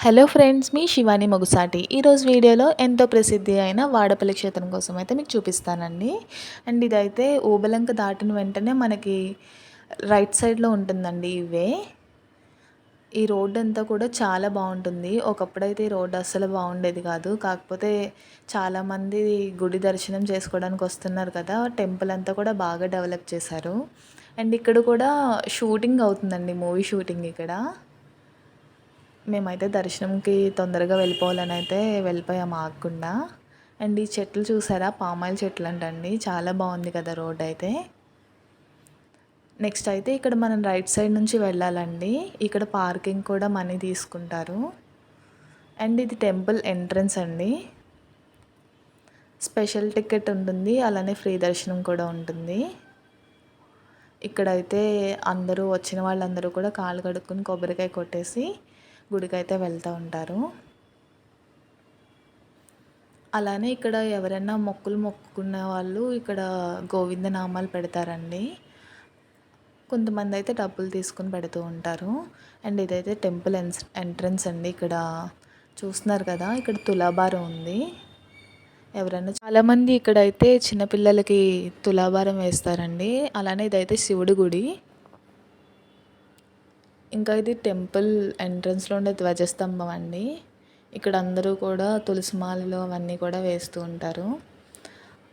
Hello friends, మీ శివాని మొగుసాటి. ఈరోజు వీడియోలో ఎంతో ప్రసిద్ధి అయిన వాడపల్లి క్షేత్రం కోసం అయితే మీకు చూపిస్తానండి. అండ్ ఇదైతే ఓబెలంక దాటిన వెంటనే మనకి రైట్ సైడ్లో ఉంటుందండి ఇవే. ఈ రోడ్ అంతా కూడా చాలా బాగుంటుంది. ఒకప్పుడైతే ఈ రోడ్ అస్సలు బాగుండేది కాదు. కాకపోతే చాలామంది గుడి దర్శనం చేసుకోవడానికి వస్తున్నారు కదా, టెంపుల్ అంతా కూడా బాగా డెవలప్ చేశారు. అండ్ ఇక్కడ కూడా షూటింగ్ అవుతుందండి, మూవీ షూటింగ్ ఇక్కడ. మేమైతే దర్శనంకి తొందరగా వెళ్ళిపోవాలని అయితే వెళ్ళిపోయాము ఆగకుండా. అండ్ ఈ చెట్లు చూసారా, పామాయిల్ చెట్లు అంటండి. చాలా బాగుంది కదా రోడ్ అయితే. నెక్స్ట్ అయితే ఇక్కడ మనం రైట్ సైడ్ నుంచి వెళ్ళాలండి. ఇక్కడ పార్కింగ్ కూడా మనీ తీసుకుంటారు. అండ్ ఇది టెంపుల్ ఎంట్రన్స్ అండి. స్పెషల్ టికెట్ ఉంటుంది, అలానే ఫ్రీ దర్శనం కూడా ఉంటుంది. ఇక్కడైతే అందరూ వచ్చిన వాళ్ళందరూ కూడా కాళ్ళు కడుక్కొని కొబ్బరికాయ కొట్టేసి గుడికైతే వెళ్తూ ఉంటారు. అలానే ఇక్కడ ఎవరైనా మొక్కులు మొక్కుకున్న వాళ్ళు ఇక్కడ గోవింద నామాలు పెడతారండి. కొంతమంది అయితే డబ్బులు తీసుకుని పెడుతూ ఉంటారు. అండ్ ఇదైతే టెంపుల్ ఎంట్రన్స్ అండి. ఇక్కడ చూస్తున్నారు కదా, ఇక్కడ తులాభారం ఉంది. ఎవరైనా చాలామంది ఇక్కడైతే చిన్నపిల్లలకి తులాభారం వేస్తారండి. అలానే ఇదైతే శివుడి గుడి. ఇంకా ఇది టెంపుల్ ఎంట్రన్స్లో ఉండే ధ్వజస్తంభం అండి. ఇక్కడ అందరూ కూడా తులసి మాలలు అవన్నీ కూడా వేస్తూ ఉంటారు.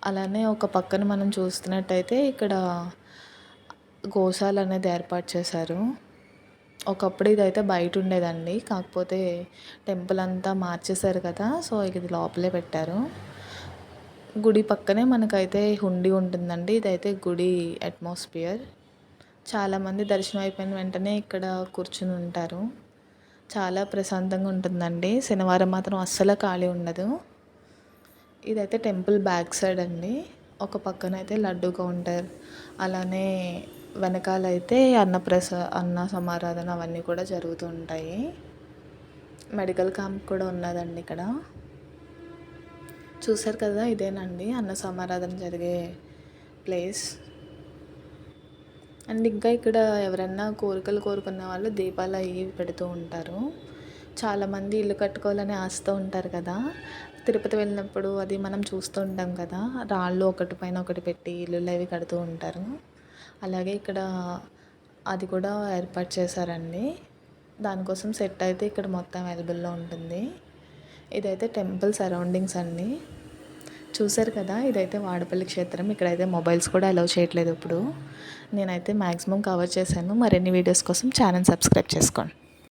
అలానే ఒక పక్కన మనం చూస్తున్నట్టయితే ఇక్కడ గోశాల అనేది ఏర్పాటు చేశారు. ఒకప్పుడు ఇదైతే బయట ఉండేదండి, కాకపోతే టెంపుల్ అంతా మార్చేశారు కదా, సో ఇది లోపలే పెట్టారు. గుడి పక్కనే మనకైతే హుండీ ఉంటుందండి. ఇదైతే గుడి అట్మాస్ఫియర్. చాలామంది దర్శనం అయిపోయిన వెంటనే ఇక్కడ కూర్చుని ఉంటారు. చాలా ప్రశాంతంగా ఉంటుందండి. శనివారం మాత్రం అస్సలు ఖాళీ ఉండదు. ఇదైతే టెంపుల్ బ్యాక్ సైడ్ అండి. ఒక పక్కన అయితే లడ్డు కౌంటర్, అలానే వెనకాలైతే అన్న సమారాధన అవన్నీ కూడా జరుగుతూ ఉంటాయి. మెడికల్ క్యాంప్ కూడా ఉన్నదండి ఇక్కడ. చూసారు కదా, ఇదేనండి అన్న సమారాధన జరిగే ప్లేస్. అండ్ ఇంకా ఇక్కడ ఎవరన్నా కోరికలు కోరుకున్న వాళ్ళు దీపాలు అవి పెడుతూ ఉంటారు. చాలామంది ఇల్లు కట్టుకోవాలని ఆశతో ఉంటారు కదా, తిరుపతి వెళ్ళినప్పుడు అది మనం చూస్తూ ఉంటాం కదా, రాళ్ళు ఒకటి పైన ఒకటి పెట్టి ఇల్లులు అవి కడుతూ ఉంటారు. అలాగే ఇక్కడ అది కూడా ఏర్పాటు చేశారండి. దానికోసం సెట్ అయితే ఇక్కడ మొత్తం అవైలబుల్లో ఉంటుంది. ఇదైతే టెంపుల్ సరౌండింగ్స్ అండి. చూసారు కదా, ఇదైతే వాడపల్లి క్షేత్రం. ఇక్కడైతే మొబైల్స్ కూడా అలౌ చేయట్లేదు ఇప్పుడు. నేనైతే మ్యాక్సిమం కవర్ చేశాను. మరిన్ని వీడియోస్ కోసం ఛానల్ సబ్స్క్రైబ్ చేసుకోండి.